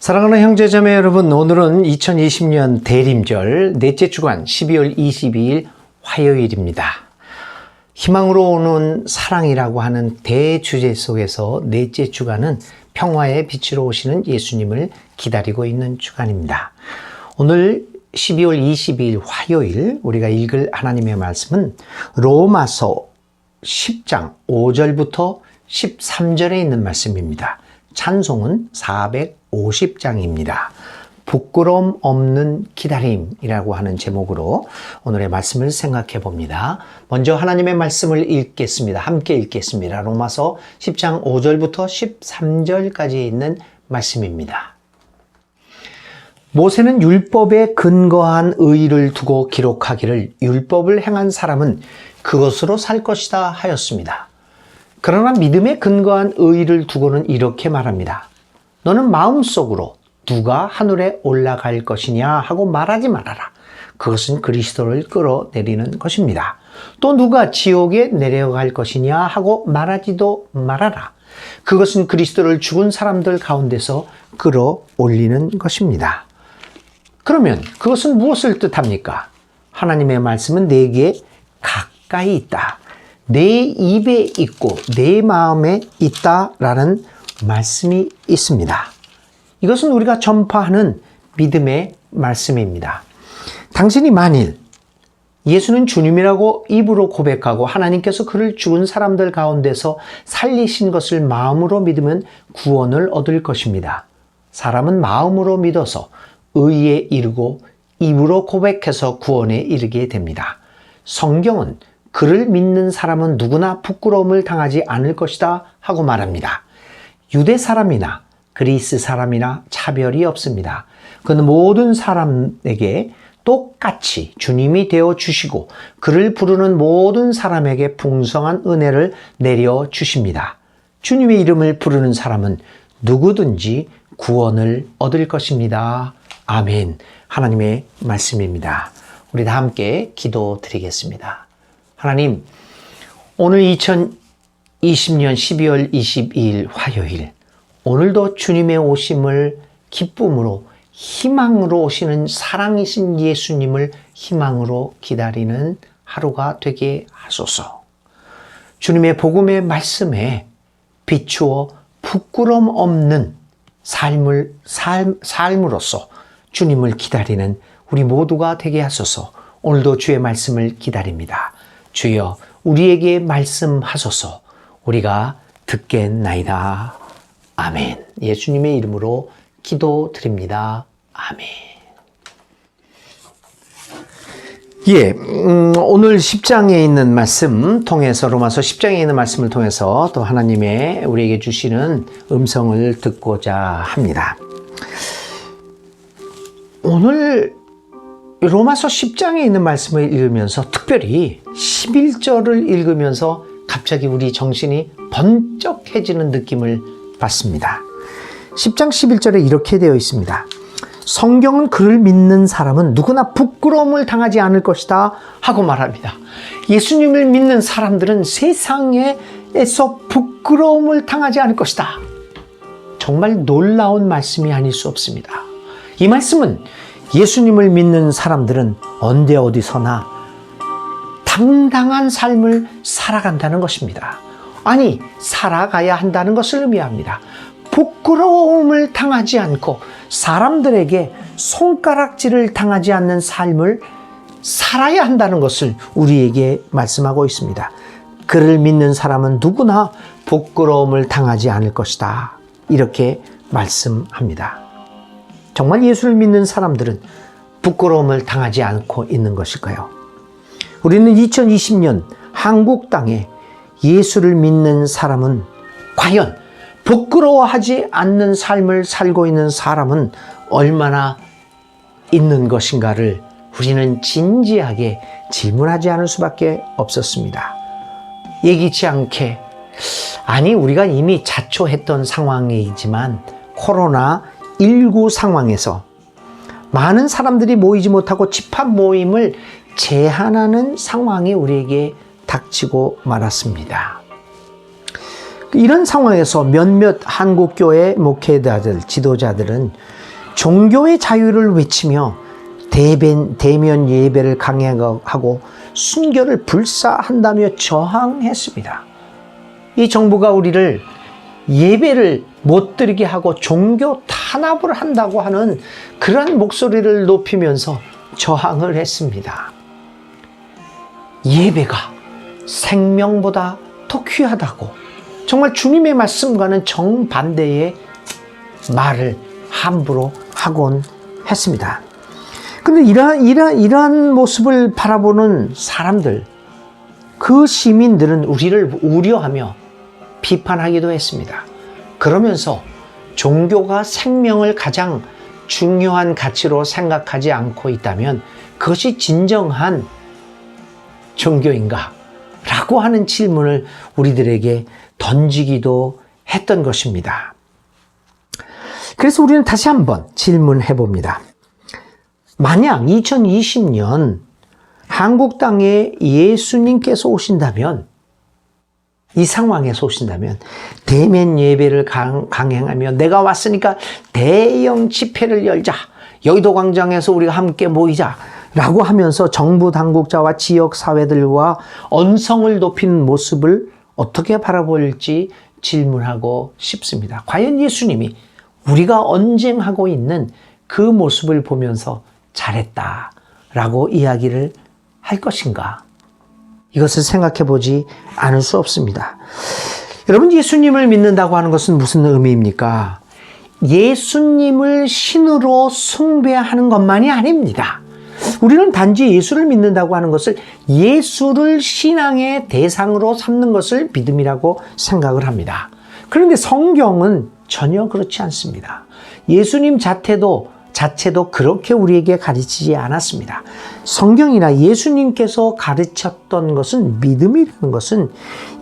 사랑하는 형제자매 여러분, 오늘은 2020년 대림절 넷째 주간 12월 22일 화요일입니다. 희망으로 오는 사랑이라고 하는 대주제 속에서 넷째 주간은 평화의 빛으로 오시는 예수님을 기다리고 있는 주간입니다. 오늘 12월 22일 화요일 우리가 읽을 하나님의 말씀은 로마서 10장 5절부터 13절에 있는 말씀입니다. 찬송은 450장입니다. 부끄러움 없는 기다림이라고 하는 제목으로 오늘의 말씀을 생각해 봅니다. 먼저 하나님의 말씀을 읽겠습니다. 함께 읽겠습니다. 로마서 10장 5절부터 13절까지 있는 말씀입니다. 모세는 율법에 근거한 의를 두고 기록하기를 율법을 행한 사람은 그것으로 살 것이다 하였습니다. 그러나 믿음에 근거한 의를 두고는 이렇게 말합니다. 너는 마음속으로 누가 하늘에 올라갈 것이냐 하고 말하지 말아라. 그것은 그리스도를 끌어내리는 것입니다. 또 누가 지옥에 내려갈 것이냐 하고 말하지도 말아라. 그것은 그리스도를 죽은 사람들 가운데서 끌어올리는 것입니다. 그러면 그것은 무엇을 뜻합니까? 하나님의 말씀은 내게 가까이 있다. 내 입에 있고 내 마음에 있다라는 말씀이 있습니다. 이것은 우리가 전파하는 믿음의 말씀입니다. 당신이 만일 예수는 주님이라고 입으로 고백하고 하나님께서 그를 죽은 사람들 가운데서 살리신 것을 마음으로 믿으면 구원을 얻을 것입니다. 사람은 마음으로 믿어서 의에 이르고 입으로 고백해서 구원에 이르게 됩니다. 성경은 그를 믿는 사람은 누구나 부끄러움을 당하지 않을 것이다 하고 말합니다. 유대 사람이나 그리스 사람이나 차별이 없습니다. 그는 모든 사람에게 똑같이 주님이 되어 주시고 그를 부르는 모든 사람에게 풍성한 은혜를 내려 주십니다. 주님의 이름을 부르는 사람은 누구든지 구원을 얻을 것입니다. 아멘. 하나님의 말씀입니다. 우리 다 함께 기도드리겠습니다. 하나님, 오늘 2020년 12월 22일 화요일, 오늘도 주님의 오심을 기쁨으로 희망으로 오시는 사랑이신 예수님을 희망으로 기다리는 하루가 되게 하소서. 주님의 복음의 말씀에 비추어 부끄러움 없는 삶으로서 주님을 기다리는 우리 모두가 되게 하소서. 오늘도 주의 말씀을 기다립니다. 주여 우리에게 말씀하소서. 우리가 듣겠나이다. 아멘. 예수님의 이름으로 기도드립니다. 아멘. 오늘 10장에 있는 말씀 통해서 로마서 10장에 있는 말씀을 통해서 또 하나님의 우리에게 주시는 음성을 듣고자 합니다. 오늘 로마서 10장에 있는 말씀을 읽으면서 특별히 11절을 읽으면서 갑자기 우리 정신이 번쩍해지는 느낌을 받습니다. 10장 11절에 이렇게 되어 있습니다. 성경은 그를 믿는 사람은 누구나 부끄러움을 당하지 않을 것이다 하고 말합니다. 예수님을 믿는 사람들은 세상에서 부끄러움을 당하지 않을 것이다. 정말 놀라운 말씀이 아닐 수 없습니다. 이 말씀은 예수님을 믿는 사람들은 언제 어디서나 당당한 삶을 살아간다는 것입니다. 아니, 살아가야 한다는 것을 의미합니다. 부끄러움을 당하지 않고 사람들에게 손가락질을 당하지 않는 삶을 살아야 한다는 것을 우리에게 말씀하고 있습니다. 그를 믿는 사람은 누구나 부끄러움을 당하지 않을 것이다. 이렇게 말씀합니다. 정말 예수를 믿는 사람들은 부끄러움을 당하지 않고 있는 것일까요? 우리는 2020년 한국 땅에 예수를 믿는 사람은 과연 부끄러워하지 않는 삶을 살고 있는 사람은 얼마나 있는 것인가를 우리는 진지하게 질문하지 않을 수밖에 없었습니다. 예기치 않게, 아니 우리가 이미 자초했던 상황이지만 코로나19 상황에서 많은 사람들이 모이지 못하고 집합 모임을 제한하는 상황이 우리에게 닥치고 말았습니다. 이런 상황에서 몇몇 한국교회 목회자들, 지도자들은 종교의 자유를 외치며 대면 예배를 강행하고 순교를 불사한다며 저항했습니다. 이 정부가 우리를 예배를 못 드리게 하고 종교 탄압을 한다고 하는 그런 목소리를 높이면서 저항을 했습니다. 예배가 생명보다 더 귀하다고 정말 주님의 말씀과는 정반대의 말을 함부로 하곤 했습니다. 근데 이러한 모습을 바라보는 사람들, 그 시민들은 우리를 우려하며 비판하기도 했습니다. 그러면서 종교가 생명을 가장 중요한 가치로 생각하지 않고 있다면 그것이 진정한 종교인가? 라고 하는 질문을 우리들에게 던지기도 했던 것입니다. 그래서 우리는 다시 한번 질문해 봅니다. 만약 2020년 한국 땅에 예수님께서 오신다면, 이 상황에서 오신다면 대면 예배를 강행하며 내가 왔으니까 대형 집회를 열자, 여의도 광장에서 우리가 함께 모이자 라고 하면서 정부 당국자와 지역 사회들과 언성을 높이는 모습을 어떻게 바라볼지 질문하고 싶습니다. 과연 예수님이 우리가 언쟁하고 있는 그 모습을 보면서 잘했다라고 이야기를 할 것인가? 이것을 생각해 보지 않을 수 없습니다. 여러분, 예수님을 믿는다고 하는 것은 무슨 의미입니까? 예수님을 신으로 숭배하는 것만이 아닙니다. 우리는 단지 예수를 믿는다고 하는 것을 예수를 신앙의 대상으로 삼는 것을 믿음이라고 생각을 합니다. 그런데 성경은 전혀 그렇지 않습니다. 예수님 자체도 그렇게 우리에게 가르치지 않았습니다. 성경이나 예수님께서 가르쳤던 것은, 믿음이라는 것은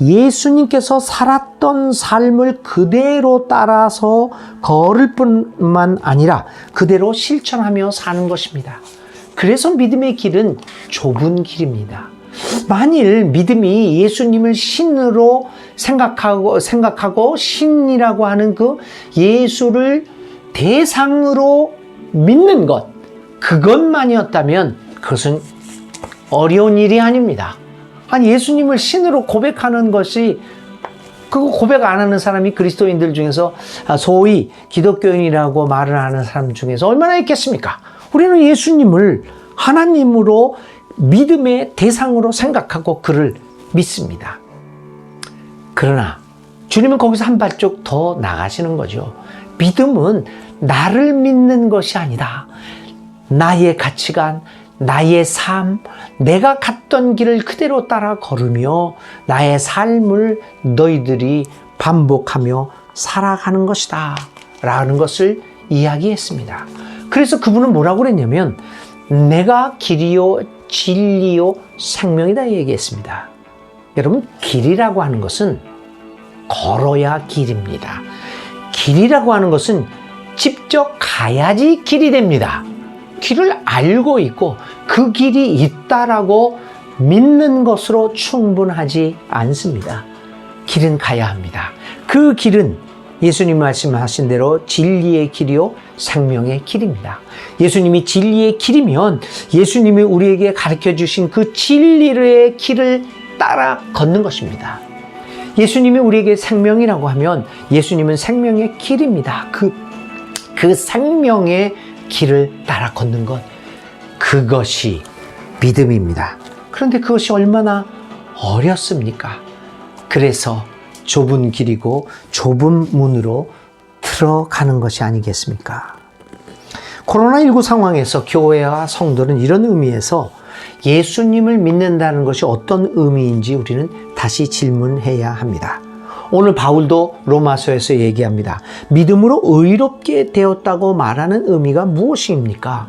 예수님께서 살았던 삶을 그대로 따라서 걸을 뿐만 아니라 그대로 실천하며 사는 것입니다. 그래서 믿음의 길은 좁은 길입니다. 만일 믿음이 예수님을 신으로 생각하고 신이라고 하는 그 예수를 대상으로 믿는 것, 그것만이었다면 그것은 어려운 일이 아닙니다. 아니, 예수님을 신으로 고백하는 것이, 그거 고백 안 하는 사람이 그리스도인들 중에서 소위 기독교인이라고 말을 하는 사람 중에서 얼마나 있겠습니까? 우리는 예수님을 하나님으로 믿음의 대상으로 생각하고 그를 믿습니다. 그러나 주님은 거기서 한 발짝 더 나가시는 거죠. 믿음은 나를 믿는 것이 아니다. 나의 가치관, 나의 삶, 내가 갔던 길을 그대로 따라 걸으며 나의 삶을 너희들이 반복하며 살아가는 것이다 라는 것을 이야기했습니다. 그래서 그분은 뭐라고 그랬냐면 내가 길이요 진리요 생명이다 얘기했습니다. 여러분, 길이라고 하는 것은 걸어야 길입니다. 길이라고 하는 것은 직접 가야지 길이 됩니다. 길을 알고 있고 그 길이 있다라고 믿는 것으로 충분하지 않습니다. 길은 가야 합니다. 그 길은 예수님 말씀하신 대로 진리의 길이요 생명의 길입니다. 예수님이 진리의 길이면 예수님이 우리에게 가르쳐 주신 그 진리의 길을 따라 걷는 것입니다. 예수님이 우리에게 생명이라고 하면 예수님은 생명의 길입니다. 그 생명의 길을 따라 걷는 것, 그것이 믿음입니다. 그런데 그것이 얼마나 어렵습니까? 그래서 좁은 길이고 좁은 문으로 들어가는 것이 아니겠습니까? 코로나19 상황에서 교회와 성도는 이런 의미에서 예수님을 믿는다는 것이 어떤 의미인지 우리는 다시 질문해야 합니다. 오늘 바울도 로마서에서 얘기합니다. 믿음으로 의롭게 되었다고 말하는 의미가 무엇입니까?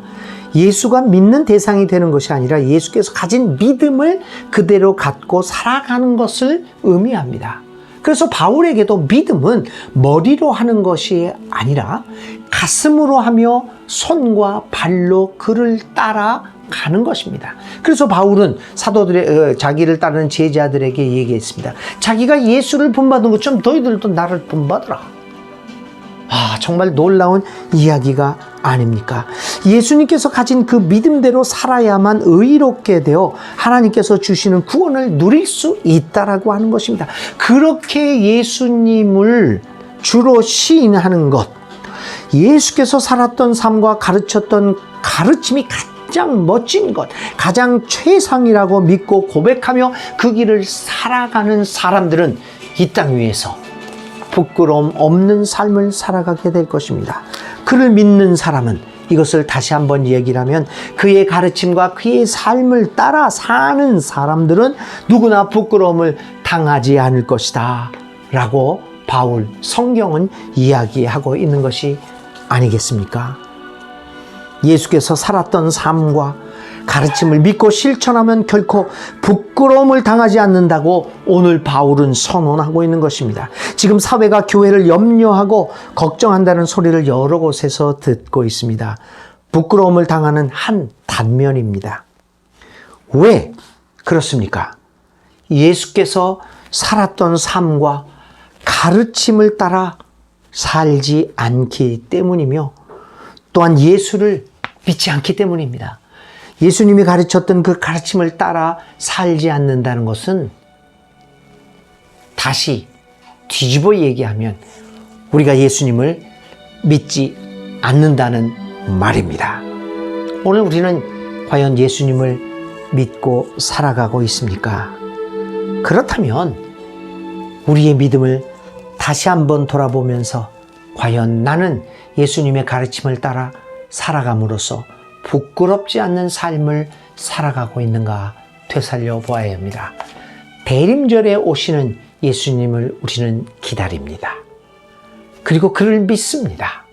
예수가 믿는 대상이 되는 것이 아니라 예수께서 가진 믿음을 그대로 갖고 살아가는 것을 의미합니다. 그래서 바울에게도 믿음은 머리로 하는 것이 아니라 가슴으로 하며 손과 발로 그를 따라가는 것입니다. 그래서 바울은 사도들의 자기를 따르는 제자들에게 얘기했습니다. 자기가 예수를 본받은 것처럼 너희들도 나를 본받으라. 정말 놀라운 이야기가 아닙니까? 예수님께서 가진 그 믿음대로 살아야만 의롭게 되어 하나님께서 주시는 구원을 누릴 수 있다라고 하는 것입니다. 그렇게 예수님을 주로 시인하는 것, 예수께서 살았던 삶과 가르쳤던 가르침이 가장 멋진 것, 가장 최상이라고 믿고 고백하며 그 길을 살아가는 사람들은 이 땅 위에서 부끄러움 없는 삶을 살아가게 될 것입니다. 그를 믿는 사람은 이것을 다시 한번 얘기를 하면 그의 가르침과 그의 삶을 따라 사는 사람들은 누구나 부끄러움을 당하지 않을 것이다 라고 바울 성경은 이야기하고 있는 것이 아니겠습니까? 예수께서 살았던 삶과 가르침을 믿고 실천하면 결코 부끄러움을 당하지 않는다고 오늘 바울은 선언하고 있는 것입니다. 지금 사회가 교회를 염려하고 걱정한다는 소리를 여러 곳에서 듣고 있습니다. 부끄러움을 당하는 한 단면입니다. 왜 그렇습니까? 예수께서 살았던 삶과 가르침을 따라 살지 않기 때문이며 또한 예수를 믿지 않기 때문입니다. 예수님이 가르쳤던 그 가르침을 따라 살지 않는다는 것은 다시 뒤집어 얘기하면 우리가 예수님을 믿지 않는다는 말입니다. 오늘 우리는 과연 예수님을 믿고 살아가고 있습니까? 그렇다면 우리의 믿음을 다시 한번 돌아보면서 과연 나는 예수님의 가르침을 따라 살아감으로써 부끄럽지 않는 삶을 살아가고 있는가 되살려 보아야 합니다. 대림절에 오시는 예수님을 우리는 기다립니다. 그리고 그를 믿습니다.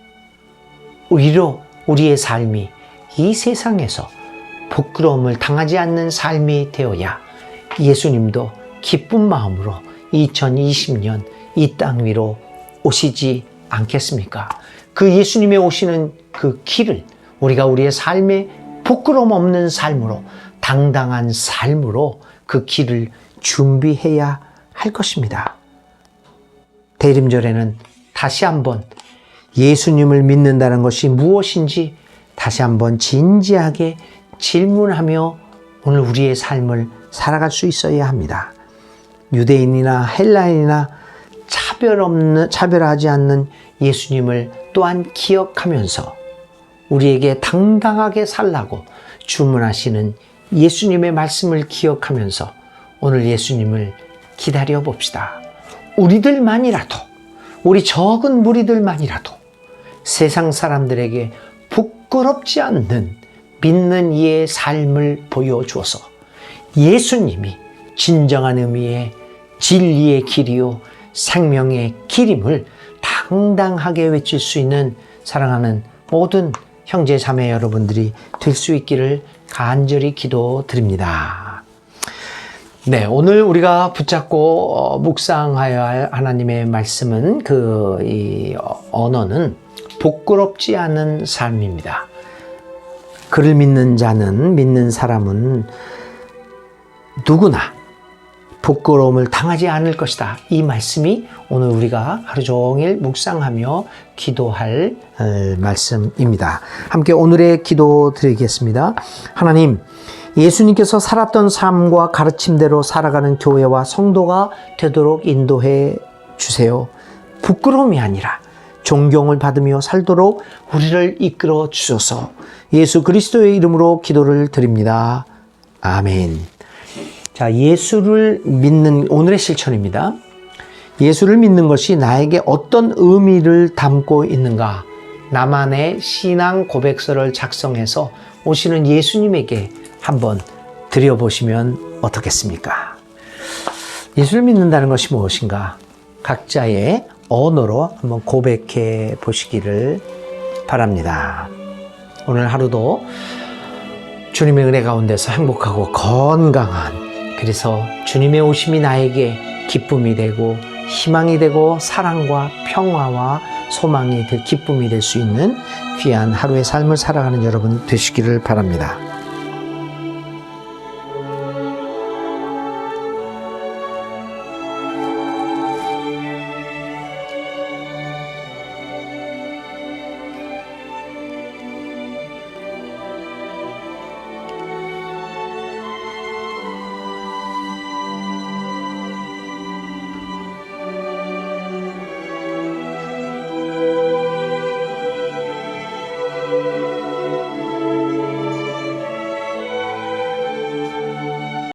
오히려 우리의 삶이 이 세상에서 부끄러움을 당하지 않는 삶이 되어야 예수님도 기쁜 마음으로 2020년 이 땅 위로 오시지 않겠습니까? 그 예수님의 오시는 그 길을 우리가 우리의 삶에 부끄러움 없는 삶으로 당당한 삶으로 그 길을 준비해야 할 것입니다. 대림절에는 다시 한번 예수님을 믿는다는 것이 무엇인지 다시 한번 진지하게 질문하며 오늘 우리의 삶을 살아갈 수 있어야 합니다. 유대인이나 헬라인이나 차별하지 않는 예수님을 또한 기억하면서 우리에게 당당하게 살라고 주문하시는 예수님의 말씀을 기억하면서 오늘 예수님을 기다려 봅시다. 우리들만이라도, 우리 적은 무리들만이라도 세상 사람들에게 부끄럽지 않는 믿는 이의 삶을 보여주어서 예수님이 진정한 의미의 진리의 길이요 생명의 길임을 당당하게 외칠 수 있는 사랑하는 모든 형제 자매 여러분들이 될 수 있기를 간절히 기도드립니다. 네, 오늘 우리가 붙잡고 묵상하여야 할 하나님의 말씀은 이 언어는 부끄럽지 않은 삶입니다. 그를 믿는 자는, 믿는 사람은 누구나 부끄러움을 당하지 않을 것이다. 이 말씀이 오늘 우리가 하루 종일 묵상하며 기도할 말씀입니다. 함께 오늘의 기도 드리겠습니다. 하나님, 예수님께서 살았던 삶과 가르침대로 살아가는 교회와 성도가 되도록 인도해 주세요. 부끄러움이 아니라 존경을 받으며 살도록 우리를 이끌어 주소서. 예수 그리스도의 이름으로 기도를 드립니다. 아멘. 자, 예수를 믿는 오늘의 실천입니다. 예수를 믿는 것이 나에게 어떤 의미를 담고 있는가? 나만의 신앙 고백서를 작성해서 오시는 예수님에게 한번 드려보시면 어떻겠습니까? 예수를 믿는다는 것이 무엇인가? 각자의 언어로 한번 고백해 보시기를 바랍니다. 오늘 하루도 주님의 은혜 가운데서 행복하고 건강한, 그래서 주님의 오심이 나에게 기쁨이 되고 희망이 되고 사랑과 평화와 소망이 될 기쁨이 될 수 있는 귀한 하루의 삶을 살아가는 여러분 되시기를 바랍니다.